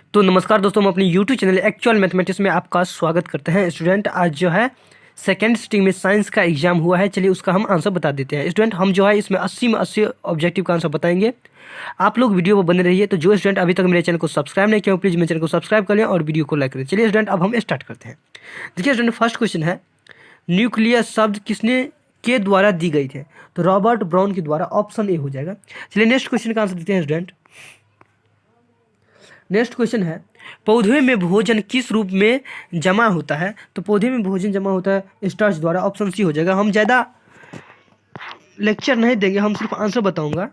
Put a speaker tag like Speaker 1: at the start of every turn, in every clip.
Speaker 1: तो नमस्कार दोस्तों, हम अपनी यूट्यूब चैनल एक्चुअल मैथमेटिक्स में आपका स्वागत करते हैं। स्टूडेंट, आज जो है सेकेंड सिटिंग में साइंस का एग्जाम हुआ है। चलिए उसका हम आंसर बता देते हैं। स्टूडेंट, हम जो है इसमें 80 में 80 ऑब्जेक्टिव का आंसर बताएंगे। आप लोग वीडियो पर बने रहिए। तो जो स्टूडेंट अभी तक मेरे चैनल को सब्सक्राइब नहीं किया, प्लीज़ मेरे चैनल को सब्सक्राइब कर लें और वीडियो को लाइक करें। चलिए स्टूडेंट, अब हम स्टार्ट करते हैं। देखिए स्टूडेंट, फर्स्ट क्वेश्चन है, न्यूक्लियस शब्द किसने के द्वारा दी गई थे? तो रॉबर्ट ब्राउन के द्वारा। ऑप्शन ए हो जाएगा। चलिए नेक्स्ट क्वेश्चन का आंसर देते हैं स्टूडेंट। नेक्स्ट क्वेश्चन है, पौधे में भोजन किस रूप में जमा होता है? तो पौधे में भोजन जमा होता है स्टार्च द्वारा। ऑप्शन सी हो जाएगा। हम ज़्यादा लेक्चर नहीं देंगे, हम सिर्फ आंसर बताऊंगा।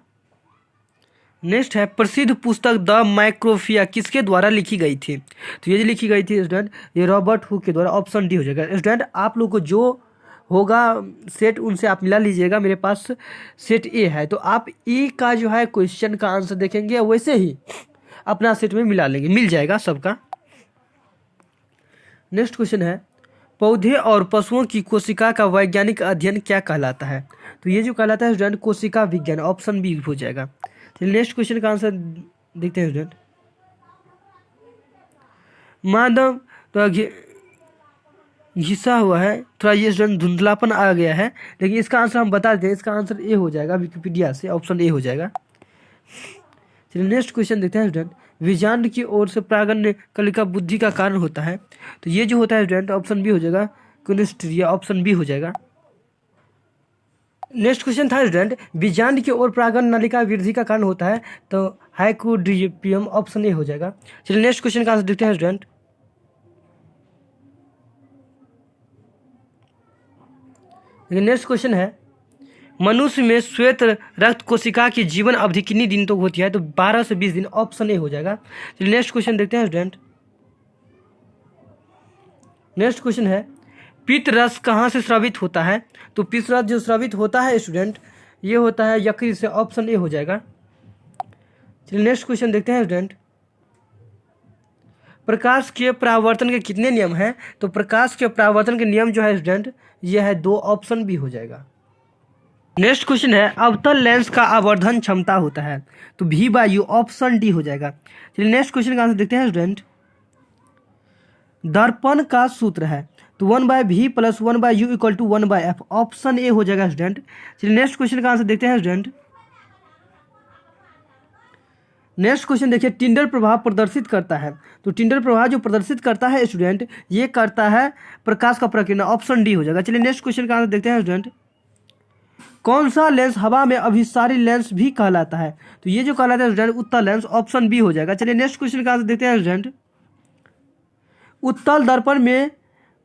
Speaker 1: नेक्स्ट है, प्रसिद्ध पुस्तक द माइक्रोफिया किसके द्वारा लिखी गई थी? तो ये जो लिखी गई थी स्टूडेंट, ये रॉबर्ट हुक के द्वारा। ऑप्शन डी हो जाएगा। स्टूडेंट, आप लोग को जो होगा सेट उनसे आप मिला लीजिएगा। मेरे पास सेट ए है, तो आप ए का जो है क्वेश्चन का आंसर देखेंगे, वैसे ही अपना सेट में मिला लेंगे, मिल जाएगा सबका। नेक्स्ट क्वेश्चन है, पौधे और पशुओं की कोशिका का वैज्ञानिक अध्ययन क्या कहलाता है? तो ये जो कहलाता है स्टूडेंट, कोशिका विज्ञान। ऑप्शन बी हो जाएगा। चलिए नेक्स्ट क्वेश्चन का आंसर देखते हैं स्टूडेंट। माधव तो घिसा हुआ है, थोड़ा ये स्टूडेंट धुंधलापन आ गया है, लेकिन इसका आंसर हम बता देते हैं। इसका आंसर ए हो जाएगा विकिपीडिया से। ऑप्शन ए हो जाएगा। चलिए नेक्स्ट क्वेश्चन देखते हैं स्टूडेंट। विजांड की ओर से प्रागण्य कलिका बुद्धि का कारण होता है। तो ये जो होता है स्टूडेंट, ऑप्शन बी हो जाएगा क्यूनिस्ट्रिया। ऑप्शन बी हो जाएगा। नेक्स्ट क्वेश्चन था स्टूडेंट, विजांड की ओर प्रागण्य नलिका वृद्धि का कारण होता है। तो हाइकोड्रिपियम। ऑप्शन ए हो जाएगा। चलिए नेक्स्ट क्वेश्चन का आंसर देखते हैं स्टूडेंट। नेक्स्ट क्वेश्चन है, मनुष्य में श्वेत रक्त कोशिका की जीवन अवधि कितनी दिन तक होती है? तो 12 से 20 दिन। ऑप्शन ए हो जाएगा। चलिए नेक्स्ट क्वेश्चन देखते हैं स्टूडेंट। नेक्स्ट क्वेश्चन है, पित्त रस कहाँ से स्रावित होता है? तो पित्त रस जो स्रावित होता है स्टूडेंट, ये होता है यकृत से। ऑप्शन ए हो जाएगा। चलिए नेक्स्ट क्वेश्चन देखते हैं स्टूडेंट। प्रकाश के परावर्तन के कितने नियम हैं? तो प्रकाश के परावर्तन के नियम जो है स्टूडेंट, ये है 2। ऑप्शन बी हो जाएगा। नेक्स्ट क्वेश्चन है, अवतल लेंस का आवर्धन क्षमता होता है। तो भी बाई यू। ऑप्शन डी हो जाएगा। चलिए नेक्स्ट क्वेश्चन का आंसर देखते हैं स्टूडेंट। दर्पण का सूत्र है तो 1/v + 1/u = 1/f। Option A हो जाएगा स्टूडेंट। चलिए नेक्स्ट क्वेश्चन का आंसर देखते हैं स्टूडेंट। नेक्स्ट क्वेश्चन देखिए, टिंडल प्रभाव प्रदर्शित करता है। तो टिंडल प्रभाव जो प्रदर्शित करता है स्टूडेंट, ये करता है प्रकाश का प्रकीर्णन। ऑप्शन डी हो जाएगा। चलिए नेक्स्ट क्वेश्चन का आंसर देखते हैं स्टूडेंट। कौन सा लेंस हवा में अभिसारी लेंस भी कहलाता है? तो ये जो कहलाता है स्टूडेंट, उत्तल लेंस। ऑप्शन बी हो जाएगा। चलिए नेक्स्ट क्वेश्चन का आंसर देखते हैं स्टूडेंट। उत्तल दर्पण में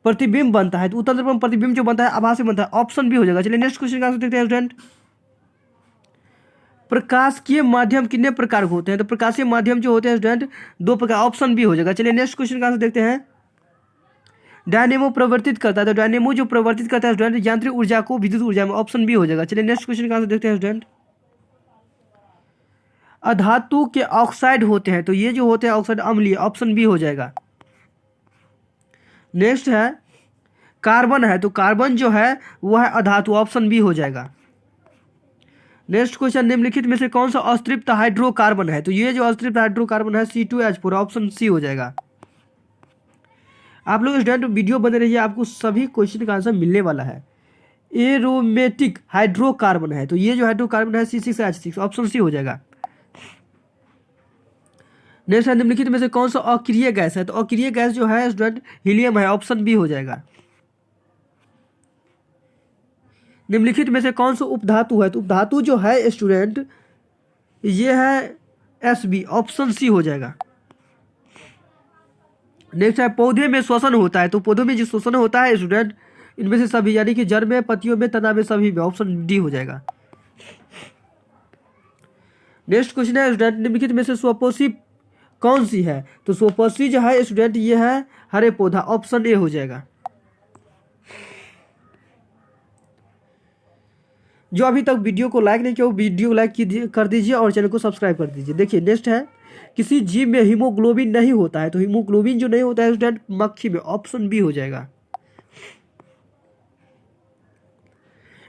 Speaker 1: प्रतिबिंब बनता है। तो उत्तल दर्पण में प्रतिबिंब जो बनता है आभासी बनता है। ऑप्शन बी हो जाएगा। चलिए नेक्स्ट क्वेश्चन का आंसर देखते हैं स्टूडेंट। प्रकाशीय माध्यम कितने प्रकार के होते हैं? तो प्रकाशीय माध्यम जो होते हैं स्टूडेंट, 2 प्रकार। ऑप्शन बी हो जाएगा। चलिए नेक्स्ट क्वेश्चन का आंसर देखते हैं। डायनेमो प्रवर्तित करता है। तो डायनेमो जो प्रवर्तित करता है स्टूडेंट, यांत्रिक ऊर्जा को विद्युत ऊर्जा में। ऑप्शन बी हो जाएगा। चलिए नेक्स्ट क्वेश्चन का आंसर देखते हैं स्टूडेंट। अधातु के ऑक्साइड होते हैं। तो ये जो होते हैं ऑक्साइड अम्लीय। ऑप्शन बी हो जाएगा। नेक्स्ट है, कार्बन है। तो कार्बन जो है वो है अधातु। ऑप्शन बी हो जाएगा। नेक्स्ट क्वेश्चन, निम्नलिखित में से कौन सा अतृप्त हाइड्रोकार्बन है? तो ये जो अतृप्त हाइड्रोकार्बन है C2H4। ऑप्शन सी हो जाएगा। आप लोग स्टूडेंट वीडियो बने रहिए, आपको सभी क्वेश्चन का आंसर मिलने वाला है। एरोमेटिक हाइड्रोकार्बन है। तो ये जो हाइड्रोकार्बन है C6H6। ऑप्शन सी हो जाएगा। नेक्स्ट है, निम्नलिखित में से कौन सा अक्रिय गैस है? तो अक्रिय गैस जो है स्टूडेंट, हीलियम है। ऑप्शन बी हो जाएगा। निम्नलिखित में से कौन सा उपधातु है? तो उपधातु जो है स्टूडेंट, ये है Sb। ऑप्शन सी हो जाएगा। नेक्स्ट है, पौधे में श्वसन होता है। तो पौधों में जो श्वसन होता है स्टूडेंट, इनमें से सभी, यानी कि जड़ में, पत्तियों में, तना में, सभी में। ऑप्शन डी हो जाएगा। नेक्स्ट क्वेश्चन है स्टूडेंट, निम्नलिखित में से स्वपोषी कौन सी है? तो स्वपोषी जो है स्टूडेंट, ये है हरे पौधा। ऑप्शन ए हो जाएगा। जो अभी तक वीडियो को लाइक नहीं किया वो वीडियो लाइक कर दीजिए और चैनल को सब्सक्राइब कर दीजिए। देखिए नेक्स्ट है, किसी जीव में हीमोग्लोबिन नहीं होता है। तो हीमोग्लोबिन जो नहीं होता है स्टूडेंट, मक्खी में। ऑप्शन बी हो जाएगा।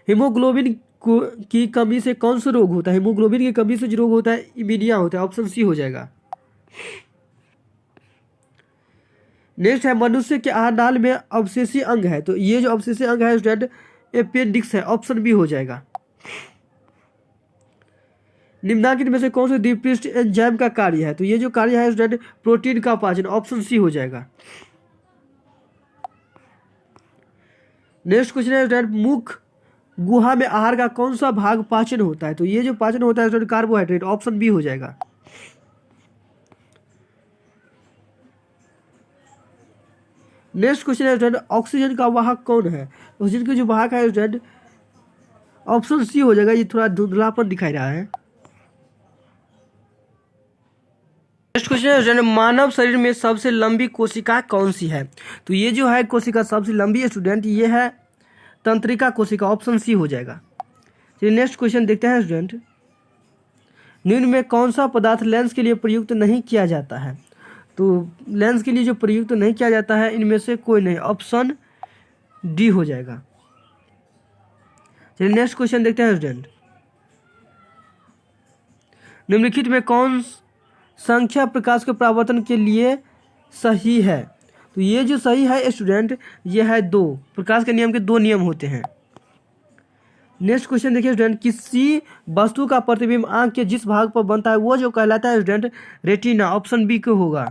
Speaker 1: हीमोग्लोबिन की कमी से कौन सा रोग होता है? हीमोग्लोबिन की कमी से जो रोग होता है इमीनिया होता है। ऑप्शन सी हो जाएगा। नेक्स्ट है मनुष्य के आहार नाल में अवशेषी अंग है, तो ये जो अवशेषी अंग है स्टूडेंट अपेंडिक्स है, ऑप्शन बी हो जाएगा। निम्नलिखित में से कौन से द्विपृष्ठ एंजाइम का कार्य है, तो ये जो कार्य है स्टूडेंट प्रोटीन का पाचन, ऑप्शन सी हो जाएगा। नेक्स्ट क्वेश्चन है स्टूडेंट मुख गुहा में आहार का कौन सा भाग पाचन होता है, तो ये जो पाचन होता है स्टूडेंट कार्बोहाइड्रेट, ऑप्शन बी हो जाएगा। नेक्स्ट क्वेश्चन है स्टूडेंट ऑक्सीजन का वाहक कौन है, ऑक्सीजन का जो वाहक है स्टूडेंट ऑप्शन सी हो जाएगा। ये थोड़ा धुंधलापन दिखाई रहा है। नेक्स्ट क्वेश्चन है स्टूडेंट मानव शरीर में सबसे लंबी कोशिका कौन सी है, तो ये जो है कोशिका सबसे लंबी है स्टूडेंट ये है तंत्रिका कोशिका, ऑप्शन सी हो जाएगा। चलिए नेक्स्ट क्वेश्चन देखते हैं स्टूडेंट निम्न में कौन सा पदार्थ लेंस के लिए प्रयुक्त नहीं किया जाता है, तो लेंस के लिए जो प्रयुक्त नहीं किया जाता है इनमें से कोई नहीं, ऑप्शन डी हो जाएगा। चलिए नेक्स्ट क्वेश्चन देखते हैं स्टूडेंट निम्नलिखित में कौन संख्या प्रकाश के परावर्तन के लिए सही है, तो ये जो सही है स्टूडेंट ये है 2, प्रकाश के नियम के 2 नियम होते हैं। नेक्स्ट क्वेश्चन देखिए स्टूडेंट किसी वस्तु का प्रतिबिंब आंख के जिस भाग पर बनता है वो जो कहलाता है स्टूडेंट रेटिना, ऑप्शन बी को होगा।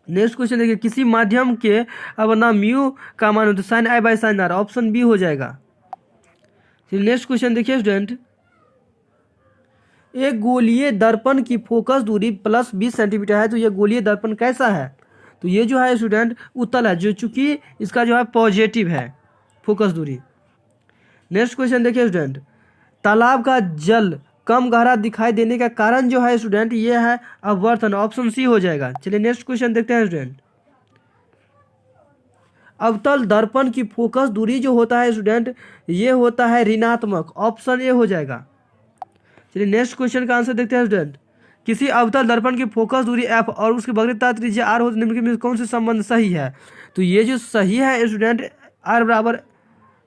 Speaker 1: नेक्स्ट क्वेश्चन देखिए किसी माध्यम के अवनाम म्यू का मान होता है sine I by sine R, option B हो जाएगा। नेक्स्ट क्वेश्चन देखिए स्टूडेंट एक गोलीय दर्पण की फोकस दूरी प्लस 20 सेंटीमीटर है, तो ये गोलीय दर्पण कैसा है, तो ये जो है स्टूडेंट उत्तल है, जो चूंकि इसका जो है पॉजिटिव है फोकस दूरी। नेक्स्ट क्वेश्चन देखिए स्टूडेंट तालाब का जल कम गहरा दिखाई देने का कारण जो है स्टूडेंट ये है अपवर्तन, ऑप्शन सी हो जाएगा। चलिए नेक्स्ट क्वेश्चन देखते हैं स्टूडेंट अवतल दर्पण की फोकस दूरी जो होता है स्टूडेंट ये होता है ऋणात्मक, ऑप्शन ए हो जाएगा। चलिए नेक्स्ट क्वेश्चन का आंसर देखते हैं स्टूडेंट किसी अवतल दर्पण की फोकस दूरी एफ और उसकी वक्रता त्रिज्या आर हो तो निम्नलिखित में कौन से संबंध सही है, तो ये जो सही है स्टूडेंट आर बराबर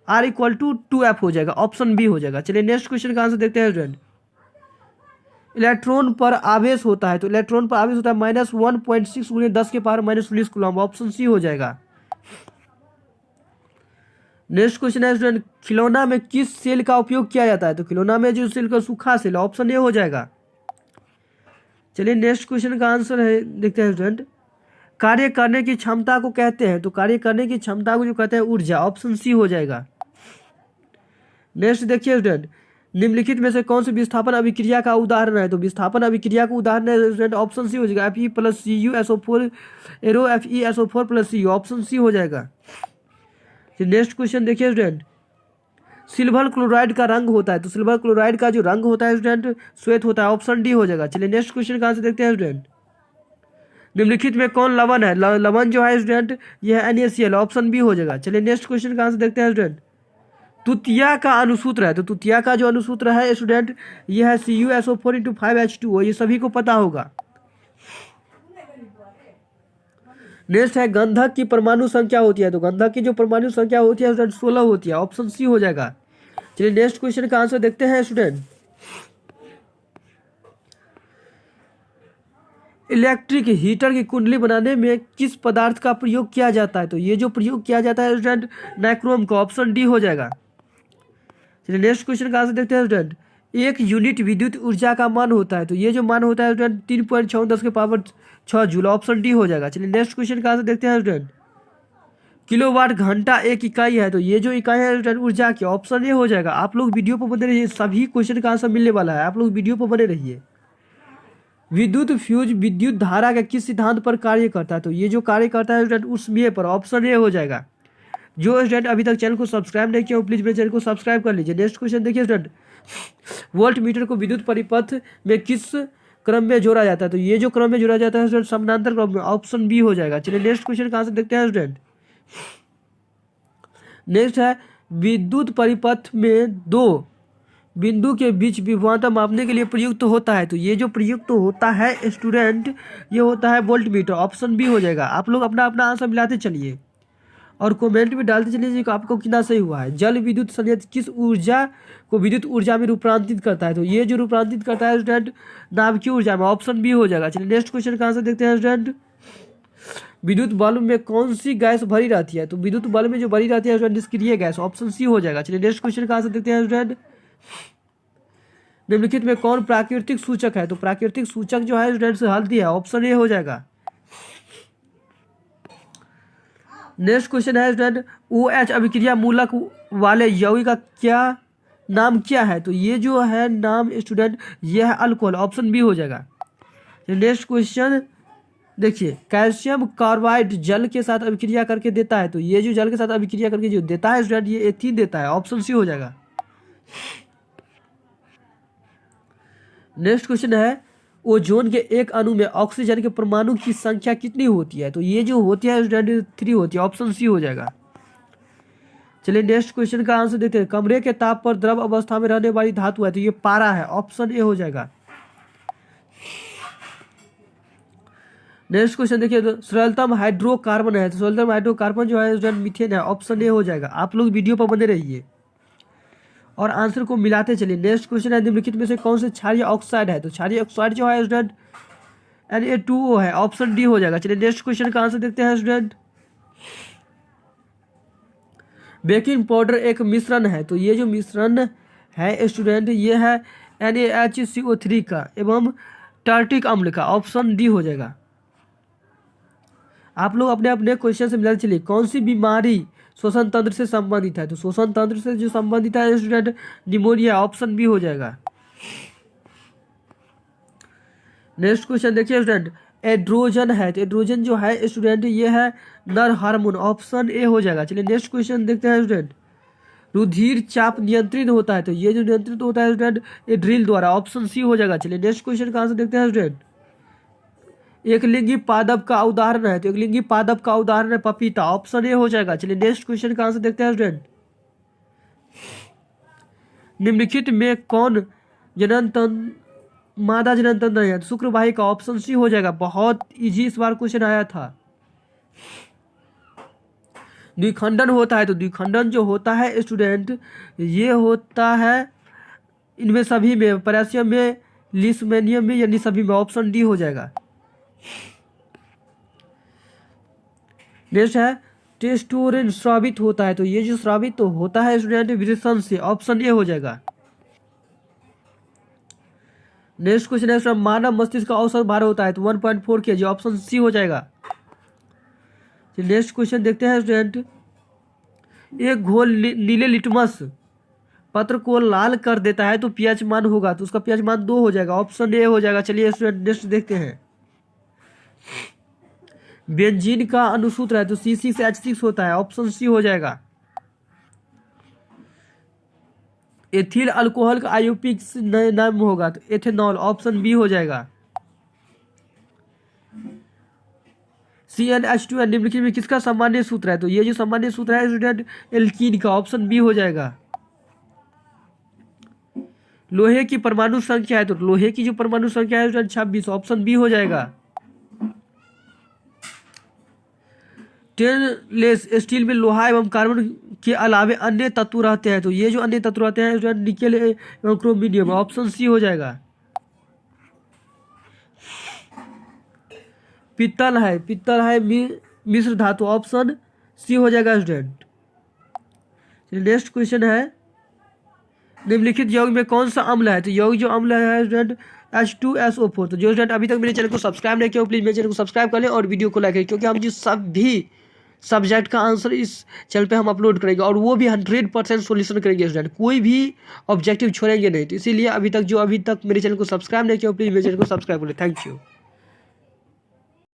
Speaker 1: आर इक्वल टू 2f हो जाएगा, ऑप्शन बी हो जाएगा। चलिए नेक्स्ट क्वेश्चन का आंसर देखते हैं स्टूडेंट इलेक्ट्रॉन पर आवेश होता है, तो इलेक्ट्रॉन पर आवेश होता है -1.6 × 10⁻⁻19 कूलम, ऑप्शन सी हो जाएगा। नेक्स्ट क्वेश्चन है स्टूडेंट खिलौना में किस सेल का उपयोग किया जाता है, तो खिलौना में जो सेल का सूखा सेल, ऑप्शन ए हो जाएगा। चलिए नेक्स्ट क्वेश्चन का आंसर है देखते हैं स्टूडेंट कार्य करने की क्षमता को कहते हैं, तो कार्य करने की क्षमता को जो कहते हैं ऊर्जा, ऑप्शन सी हो जाएगा। नेक्स्ट देखिए स्टूडेंट निम्नलिखित में से कौन सी विस्थापन अभिक्रिया का उदाहरण है, तो विस्थापन अभिक्रिया का उदाहरण है स्टूडेंट ऑप्शन सी हो जाएगा Fe + CuSO4 arrow FeSO4 + Cu, option C हो जाएगा। नेक्स्ट क्वेश्चन देखिए स्टूडेंट सिल्वर क्लोराइड का रंग होता है, तो सिल्वर क्लोराइड का जो रंग होता है स्टूडेंट श्वेत होता है, ऑप्शन डी हो जाएगा। चलिए नेक्स्ट क्वेश्चन का आंसर देखते हैं स्टूडेंट निम्नलिखित में कौन लवण है, लवण जो है स्टूडेंट यह है NaCl, ऑप्शन बी हो जाएगा। चलिए नेक्स्ट क्वेश्चन का आंसर देखते हैं स्टूडेंट तुतिया का अनुसूत्र है, तो तुतिया का जो अनुसूत्र है स्टूडेंट यह है CuSO4 × 5H2O, ये सभी को पता होगा। नेक्स्ट है गंधक की परमाणु संख्या होती है, तो गंधक की जो परमाणु संख्या होती है स्टूडेंट 16 होती है, ऑप्शन सी हो जाएगा। चलिए नेक्स्ट क्वेश्चन का आंसर देखते हैं स्टूडेंट इलेक्ट्रिक हीटर की कुंडली बनाने में किस पदार्थ का प्रयोग किया जाता है, तो ये जो प्रयोग किया जाता है स्टूडेंट नाइक्रोम का, ऑप्शन डी हो जाएगा। चलिए नेक्स्ट क्वेश्चन का आंसर देखते हैं स्टूडेंट 1 यूनिट विद्युत ऊर्जा का मान होता है, तो ये जो मान होता है स्टूडेंट 3.6 × 10⁻6 जूल, ऑप्शन डी हो जाएगा। चलिए नेक्स्ट क्वेश्चन का आंसर देखते हैं स्टूडेंट किलोवाट घंटा एक इकाई है, तो ये जो इकाई है स्टूडेंट ऊर्जा की, ऑप्शन ए हो जाएगा। आप लोग वीडियो पर बने रहिए, सभी क्वेश्चन का आंसर मिलने वाला है, आप लोग वीडियो पर बने रहिए। विद्युत फ्यूज विद्युत धारा के किस सिद्धांत पर कार्य करता है, तो ये जो कार्य करता है स्टूडेंट उसमें पर, ऑप्शन ए हो जाएगा। जो स्टूडेंट अभी तक चैनल को सब्सक्राइब नहीं किया प्लीज मेरे चैनल को सब्सक्राइब कर लीजिए। नेक्स्ट क्वेश्चन देखिए स्टूडेंट वोल्ट मीटर को विद्युत परिपथ में किस क्रम में जोड़ा जाता है, तो ये जो क्रम में जोड़ा जाता है स्टूडेंट समानांतर क्रम में, ऑप्शन बी हो जाएगा। चलिए नेक्स्ट क्वेश्चन का आंसर देखते हैं स्टूडेंट नेक्स्ट है विद्युत परिपथ में 2 बिंदु के बीच विभवांतर मापने के लिए प्रयुक्त होता है, तो ये जो प्रयुक्त होता है स्टूडेंट ये होता है वोल्ट मीटर, ऑप्शन बी हो जाएगा। आप लोग अपना अपना आंसर मिलाते चलिए और कमेंट में डालते चलिए कि आपको कितना सही हुआ है। जल विद्युत संयंत्र किस ऊर्जा को विद्युत ऊर्जा में रूपांतरित करता है, तो ये जो रूपांतरित करता है स्टूडेंट नाभिकीय ऊर्जा में, ऑप्शन बी हो जाएगा। चलिए नेक्स्ट क्वेश्चन का आंसर देखते हैं स्टूडेंट विद्युत बल्ब में कौन सी गैस भरी रहती है? तो विद्युत बल्ब में जो भरी रहती है स्टूडेंट निष्क्रिय गैस, ऑप्शन सी हो जाएगा। चलिए नेक्स्ट क्वेश्चन का आंसर देखते हैं स्टूडेंट। निम्नलिखित में कौन प्राकृतिक सूचक है? तो प्राकृतिक सूचक जो है स्टूडेंट हल्दी है, ऑप्शन ए हो जाएगा। नेक्स्ट क्वेश्चन है स्टूडेंट OH अभिक्रिया मूलक वाले यौगिक का क्या नाम क्या है? तो ये जो है नाम स्टूडेंट ये है अल्कोहल, ऑप्शन बी हो जाएगा। नेक्स्ट क्वेश्चन देखिए, कैल्शियम कार्बाइड जल के साथ अभिक्रिया करके देता है, तो ये जो जल के साथ अभिक्रिया करके जो देता है स्टूडेंट ये एथीन देता है, ऑप्शन सी हो जाएगा। नेक्स्ट क्वेश्चन है ओजोन के एक अणु में ऑक्सीजन के परमाणु की संख्या कितनी होती है? तो ये जो होती है स्टूडेंट 3 होती है, ऑप्शन सी हो जाएगा। चलिए नेक्स्ट क्वेश्चन का आंसर देते हैं। कमरे के ताप पर द्रव अवस्था में रहने वाली धातु है, तो ये पारा है, ऑप्शन ए हो जाएगा। नेक्स्ट क्वेश्चन देखिए, सरलतम हाइड्रोकार्बन है, तो सरलतम हाइड्रोकार्बन जो है स्टूडेंट मीथेन है, ऑप्शन ए हो जाएगा। आप लोग वीडियो पर बने रहिए और आंसर को मिलाते चलिए। नेक्स्ट क्वेश्चन है निम्नलिखित में से कौन से क्षारीय ऑक्साइड है? तो क्षारीय ऑक्साइड जो है स्टूडेंट Na2O है, ऑप्शन डी हो जाएगा। चलिए नेक्स्ट क्वेश्चन का आंसर देखते हैं स्टूडेंट। बेकिंग पाउडर एक मिश्रण है, तो ये जो मिश्रण है स्टूडेंट ये है NaHCO3 का एवं टार्टिक अम्ल का, ऑप्शन डी हो जाएगा। आप लोग अपने अपने क्वेश्चन से मिलाते चलिए। कौन सी बीमारी श्वसन तंत्र से संबंधित है? तो श्वसन तंत्र से जो संबंधित है स्टूडेंट निमोनिया, ऑप्शन बी हो जाएगा। नेक्स्ट क्वेश्चन देखिए स्टूडेंट, एड्रोजन है, तो एड्रोजन जो है स्टूडेंट ये है नर हार्मोन, ऑप्शन ए हो जाएगा। चलिए नेक्स्ट क्वेश्चन देखते हैं स्टूडेंट। रुधिर चाप नियंत्रित होता है, तो ये जो नियंत्रित होता है स्टूडेंट ये ड्रिल द्वारा, ऑप्शन सी हो जाएगा। चलिए नेक्स्ट क्वेश्चन का आंसर देखते हैं स्टूडेंट। एक लिंगी पादप का उदाहरण है, तो एक लिंगी पादप का उदाहरण है पपीता, ऑप्शन ए हो जाएगा। चलिए नेक्स्ट क्वेश्चन का आंसर देखते हैं स्टूडेंट। निम्नलिखित में कौन जनन तंत्र मादा जनन तंत्र है? तो शुक्रवाही का, ऑप्शन सी हो जाएगा। बहुत इजी इस बार क्वेश्चन आया था। द्विखंडन होता है, तो द्विखंडन जो होता है स्टूडेंट ये होता है इनमें सभी में, पैरासियम में, लिस्मेनियम में, यानी सभी में, ऑप्शन डी हो जाएगा। नेक्स्ट है टेस्टोस्टेरोन स्रावित होता है, तो ये जो स्रावित तो होता है स्टूडेंट वृषण से, ऑप्शन ए हो जाएगा। नेक्स्ट क्वेश्चन है मानव मस्तिष्क का औसत भार होता है, तो 1.4 kg, ऑप्शन सी हो जाएगा। नेक्स्ट क्वेश्चन देखते हैं स्टूडेंट। एक घोल नीले लिटमस पत्र को लाल कर देता है तो pH मान होगा, तो उसका pH मान 2 हो जाएगा, ऑप्शन ए हो जाएगा। चलिए स्टूडेंट नेक्स्ट देखते हैं। बेंजीन का अनुसूत्र है, तो C6H6 होता है, ऑप्शन सी हो जाएगा। एथिल अल्कोहल का आयुपिक नाम होगा, तो एथेनॉल, ऑप्शन बी हो जाएगा। CnH2 निम्नलिखित में किसका सामान्य सूत्र है? तो ये जो सामान्य सूत्र है स्टूडेंट एल्कीन का, ऑप्शन बी हो जाएगा। लोहे की परमाणु संख्या है, तो लोहे की जो परमाणु संख्या है स्टूडेंट 26, ऑप्शन बी हो जाएगा। स्टेनलेस स्टील में लोहा एवं कार्बन के अलावे अन्य तत्व रहते हैं, तो ये जो अन्य तत्व रहते हैं स्टूडेंट निकेल एवं क्रोमियम, ऑप्शन सी हो जाएगा। पित्तल है मिश्र धातु, ऑप्शन सी हो जाएगा स्टूडेंट। नेक्स्ट क्वेश्चन है निम्नलिखित यौगिक में कौन सा अम्ल है? तो यौगिक जो अम्ल है स्टूडेंट H2SO4। तो जो स्टूडेंट अभी तक मेरे चैनल को सब्सक्राइब नहीं किया प्लीज मेरे चैनल को सब्सक्राइब कर लें और वीडियो को लाइक करें, क्योंकि हम जो सभी सब्जेक्ट का आंसर इस चैनल पे हम अपलोड करेंगे और वो भी 100% सॉल्यूशन करेंगे स्टूडेंट, कोई भी ऑब्जेक्टिव छोड़ेंगे नहीं। तो इसीलिए अभी तक मेरे चैनल को सब्सक्राइब नहीं किया प्लीज मेरे चैनल को सब्सक्राइब कर लें। Thank you.